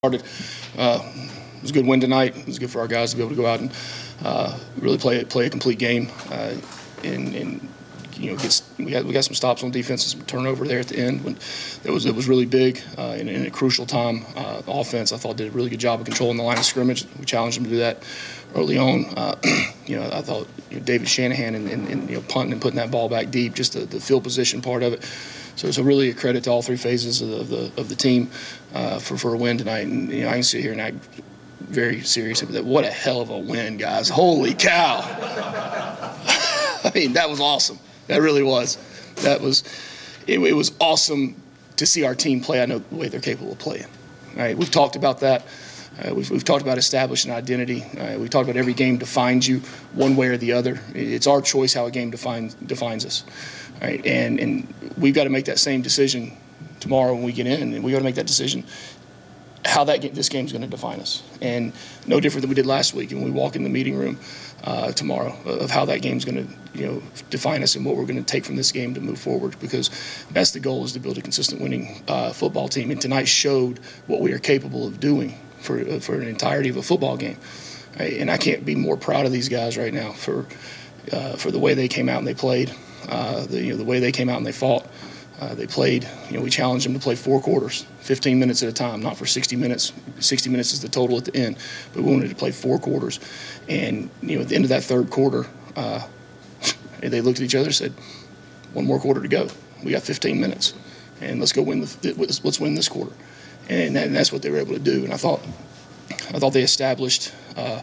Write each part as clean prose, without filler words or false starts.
started. It was a good win tonight. It was good for our guys to be able to go out and really play a complete game. And you know, we got some stops on defense and some turnover there at the end. When it was really big in a crucial time. The offense, I thought, did a really good job of controlling the line of scrimmage. We challenged them to do that early on. You know, I thought David Shanahan and punting and putting that ball back deep, just the field position part of it. So it's really a credit to all three phases of the team for a win tonight. And I can sit here and act very serious about that. What a hell of a win, guys! Holy cow! I mean, that was awesome. That really was. It was awesome to see our team play. I know the way they're capable of playing. All right, we've talked about that. We've talked about establishing identity. We've talked about every game defines you one way or the other. It's our choice how a game defines us. All right, and we've got to make that same decision tomorrow when we get in, and we've got to make that decision how this game's going to define us. And no different than we did last week when we walk in the meeting room tomorrow of how that game's going to define us and what we're going to take from this game to move forward, because that's the goal, is to build a consistent winning football team. And tonight showed what we are capable of doing for an entirety of a football game. Right? And I can't be more proud of these guys right now for the way they came out and they played, the way they came out and they fought. They played, we challenged them to play 4 quarters, 15 minutes at a time, not for 60 minutes. 60 minutes is the total at the end, but we wanted to play 4 quarters. And, at the end of that third quarter, they looked at each other and said, one more quarter to go. We got 15 minutes, and let's go let's win this quarter. And that's what they were able to do. And I thought they established an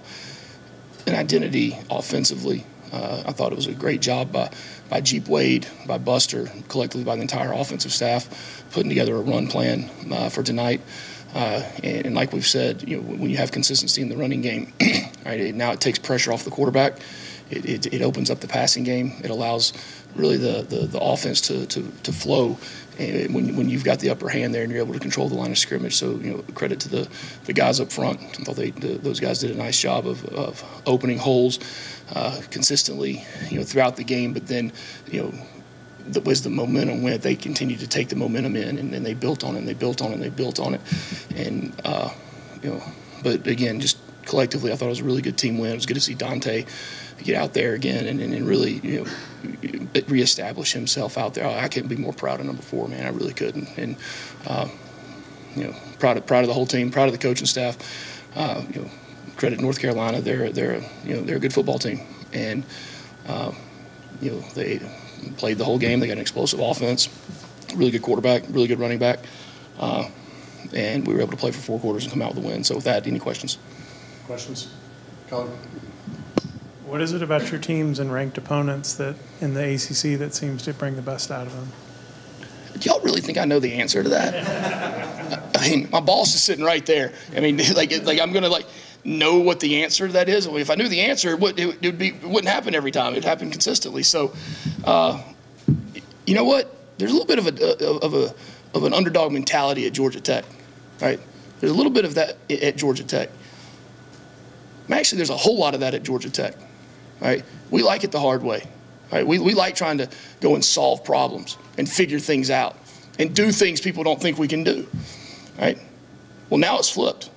identity offensively. I thought it was a great job by Jeep Wade, by Buster, collectively by the entire offensive staff, putting together a run plan for tonight. And like we've said, when you have consistency in the running game, right, now it takes pressure off the quarterback. It opens up the passing game. It allows really the offense to flow when you've got the upper hand there and you're able to control the line of scrimmage. So, credit to the guys up front. I thought those guys did a nice job of opening holes consistently, throughout the game. But then, was the momentum went. They continued to take the momentum in, and they built on it, and they built on it, and they built on it. And, but again, just collectively, I thought it was a really good team win. It was good to see Dante get out there again and really, reestablish himself out there. I couldn't be more proud of number 4, man. I really couldn't. And, proud of the whole team, proud of the coaching staff. Credit North Carolina. They're a good football team, and they played the whole game. They got an explosive offense, really good quarterback, really good running back, and we were able to play for 4 quarters and come out with a win. So with that, any questions? Questions? Colin? What is it about your teams and ranked opponents that in the ACC that seems to bring the best out of them? Do y'all really think I know the answer to that? I mean, my boss is sitting right there. I mean, like I'm gonna know what the answer to that is. If I knew the answer, it wouldn't happen every time. It'd happen consistently. So, you know what? There's a little bit of an underdog mentality at Georgia Tech, right? There's a little bit of that at Georgia Tech. Actually, there's a whole lot of that at Georgia Tech, right? We like it the hard way, right? We like trying to go and solve problems and figure things out and do things people don't think we can do, right? Well, now it's flipped.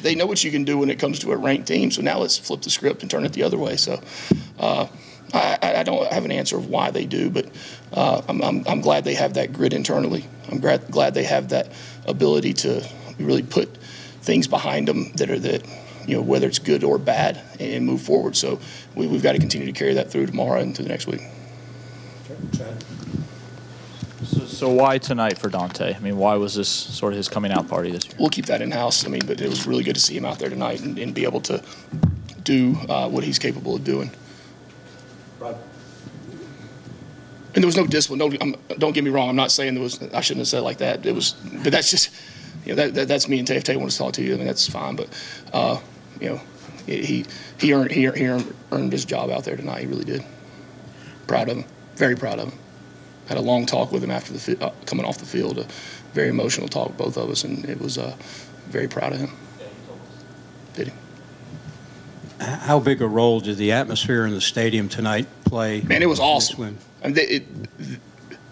They know what you can do when it comes to a ranked team, so now let's flip the script and turn it the other way. So I don't have an answer of why they do, but I'm glad they have that grit internally. I'm glad they have that ability to really put things behind them that whether it's good or bad, and move forward. So we've got to continue to carry that through tomorrow and to the next week. So why tonight for Dante? I mean, why was this sort of his coming out party this year? We'll keep that in-house. I mean, but it was really good to see him out there tonight and be able to do what he's capable of doing. Rod? And there was no discipline. Don't get me wrong. I'm not saying I shouldn't have said it like that. But that's just, that's me and Tay. If Tay wants to talk to you, I mean, that's fine. But, he earned his job out there tonight. He really did. Proud of him. Very proud of him. Had a long talk with him after coming off the field, a very emotional talk, both of us, and it was very proud of him. Did he? How big a role did the atmosphere in the stadium tonight play? Man, it was awesome.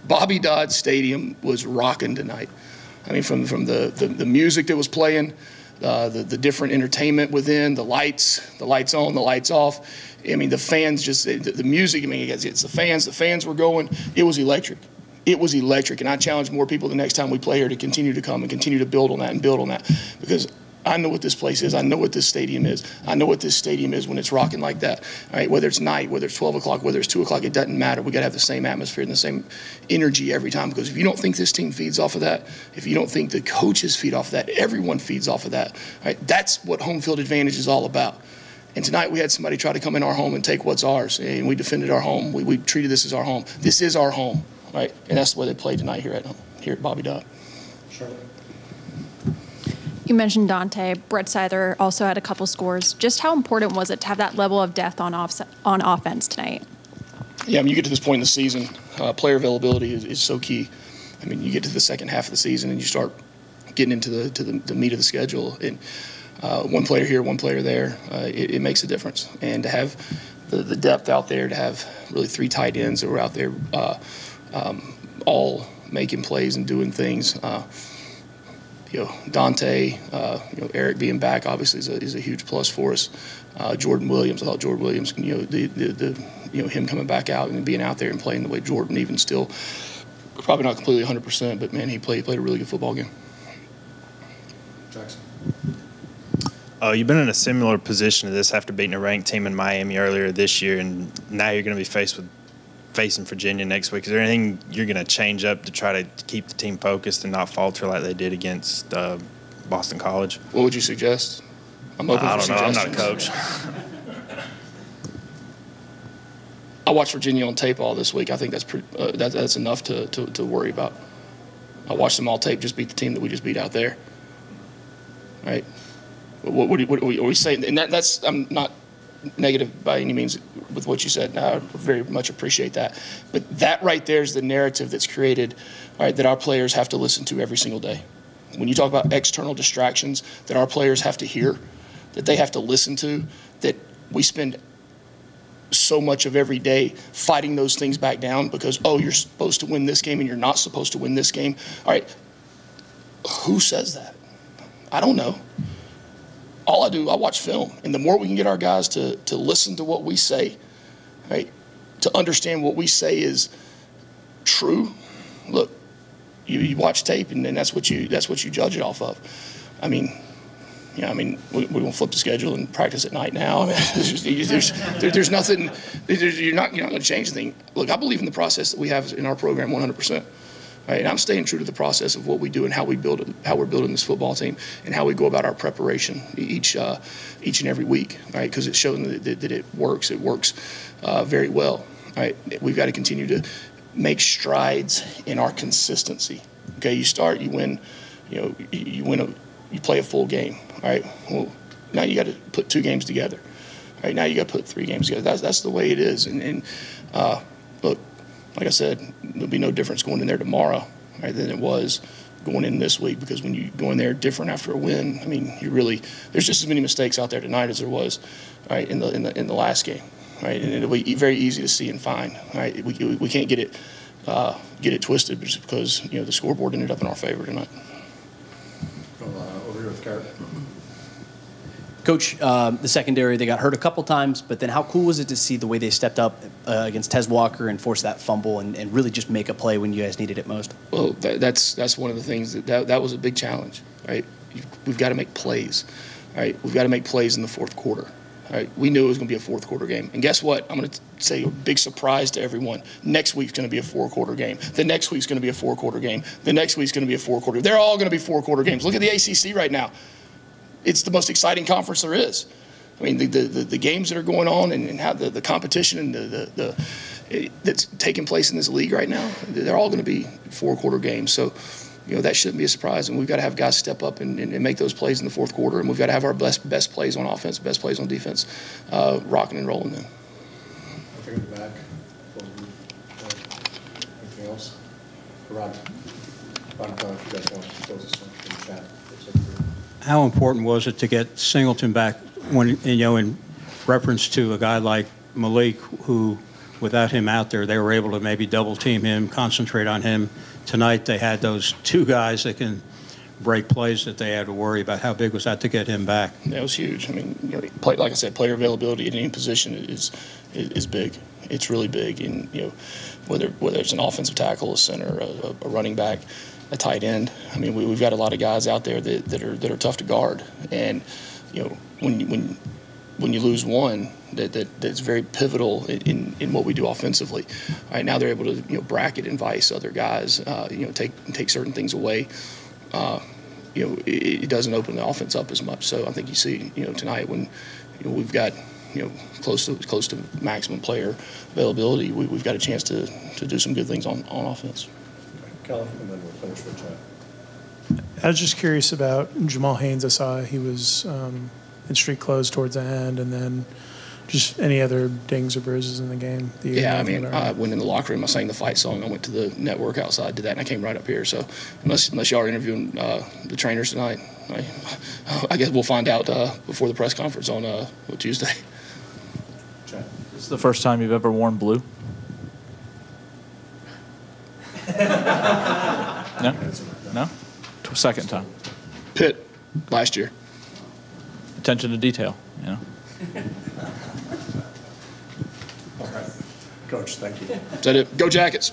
Bobby Dodd Stadium was rocking tonight. I mean, from the music that was playing, the different entertainment within, the lights on, the lights off. I mean, the fans just, the music, I mean, it's the fans were going. It was electric. It was electric, and I challenge more people the next time we play here to continue to come and continue to build on that and build on that, because I know what this place is. I know what this stadium is. I know what this stadium is when it's rocking like that. All right, whether it's night, whether it's 12 o'clock, whether it's 2 o'clock, it doesn't matter. We got to have the same atmosphere and the same energy every time, because if you don't think this team feeds off of that, if you don't think the coaches feed off of that, everyone feeds off of that. All right, that's what home field advantage is all about. And tonight we had somebody try to come in our home and take what's ours, and we defended our home. We treated this as our home. This is our home, right? And that's the way they played tonight here at Bobby Dodd. Charlotte. You mentioned Dante. Brett Seither also had a couple scores. Just how important was it to have that level of depth on offense tonight? Yeah, I mean, you get to this point in the season, player availability is so key. I mean, you get to the second half of the season and you start getting into the meat of the schedule. And one player here, one player there, it makes a difference. And to have the depth out there, to have really 3 tight ends that were out there all making plays and doing things. Dante, Eric being back obviously is a huge plus for us. Jordan Williams, I thought Jordan Williams, him coming back out and being out there and playing the way Jordan, even still, probably not completely 100%, but man, he played a really good football game. Jackson. You've been in a similar position to this after beating a ranked team in Miami earlier this year, and now you're going to be facing Virginia next week. Is there anything you're going to change up to try to keep the team focused and not falter like they did against Boston College? What would you suggest? I'm open for suggestions. I'm not a coach. I watched Virginia on tape all this week. I think that's enough to worry about. I watched them all tape, just beat the team that we just beat out there. Right? What are we saying? And that's, I'm not negative by any means with what you said. I very much appreciate that. But that right there is the narrative that's created, all right, that our players have to listen to every single day. When you talk about external distractions that our players have to hear, that they have to listen to, that we spend so much of every day fighting those things back down because, oh, you're supposed to win this game and you're not supposed to win this game. All right, who says that? I don't know. All I do, I watch film. And the more we can get our guys to listen to what we say, right, to understand what we say is true, look, you watch tape and that's what you judge it off of. I mean, we're going to flip the schedule and practice at night now. I mean, there's nothing, you're not going to change anything. Look, I believe in the process that we have in our program 100%. Right, and I'm staying true to the process of what we do and how we build it, how we're building this football team, and how we go about our preparation each and every week. Right, because it's shown that it works. It works very well. Right, we've got to continue to make strides in our consistency. Okay, you start, you win, you play a full game. All right, well, now you got to put 2 games together. All right, now you got to put 3 games together. That's the way it is. And look. Like I said, there'll be no difference going in there tomorrow, right, than it was going in this week, because when you go in there different after a win, I mean, there's just as many mistakes out there tonight as there was, right, in the last game, right, and it'll be very easy to see and find, right. We can't get it twisted just because the scoreboard ended up in our favor tonight. Over here with Garrett. Coach, the secondary, they got hurt a couple times, but then how cool was it to see the way they stepped up against Tez Walker and force that fumble and really just make a play when you guys needed it most? Well, that's one of the things that was a big challenge, right? We've got to make plays, right? We've got to make plays in the fourth quarter, right? We knew it was going to be a fourth quarter game. And guess what? I'm going to say a big surprise to everyone. Next week's going to be a 4-quarter game. The next week's going to be a 4-quarter game. The next week's going to be a 4-quarter. They're all going to be 4-quarter games. Look at the ACC right now. It's the most exciting conference there is. I mean, the games that are going on and how the competition and that's taking place in this league right now, they're all going to be 4-quarter games. So, that shouldn't be a surprise. And we've got to have guys step up and make those plays in the fourth quarter. And we've got to have our best plays on offense, best plays on defense, rocking and rolling then. I think in the back. Anything else? Ron, if you guys want to close this one in the chat. How important was it to get Singleton back when, in reference to a guy like Malik, who, without him out there, they were able to maybe double team him, concentrate on him, tonight they had those two guys that can break plays that they had to worry about. How big was that to get him back? That was huge. I mean, like I said, player availability at any position is big. It's really big, and whether it's an offensive tackle, a center, a running back, a tight end. I mean, we've got a lot of guys out there that are tough to guard, and when you lose one, that's very pivotal in what we do offensively. Right now, they're able to bracket and vice other guys, take certain things away. It doesn't open the offense up as much. So I think you see tonight when we've got close to maximum player availability, we've got a chance to do some good things on offense. Kelly, and then we'll finish with Chad. I was just curious about Jamal Haynes. I saw he was in street clothes towards the end, and then just any other dings or bruises in the game? Yeah, I mean, I went in the locker room, I sang the fight song, I went to the network outside, did that, and I came right up here. So unless y'all are interviewing the trainers tonight, I guess we'll find out before the press conference on Tuesday. Chad. This is the first time you've ever worn blue? No? No? Second time. Pitt, last year. Attention to detail, All right. Coach, thank you. Is that it? Go Jackets.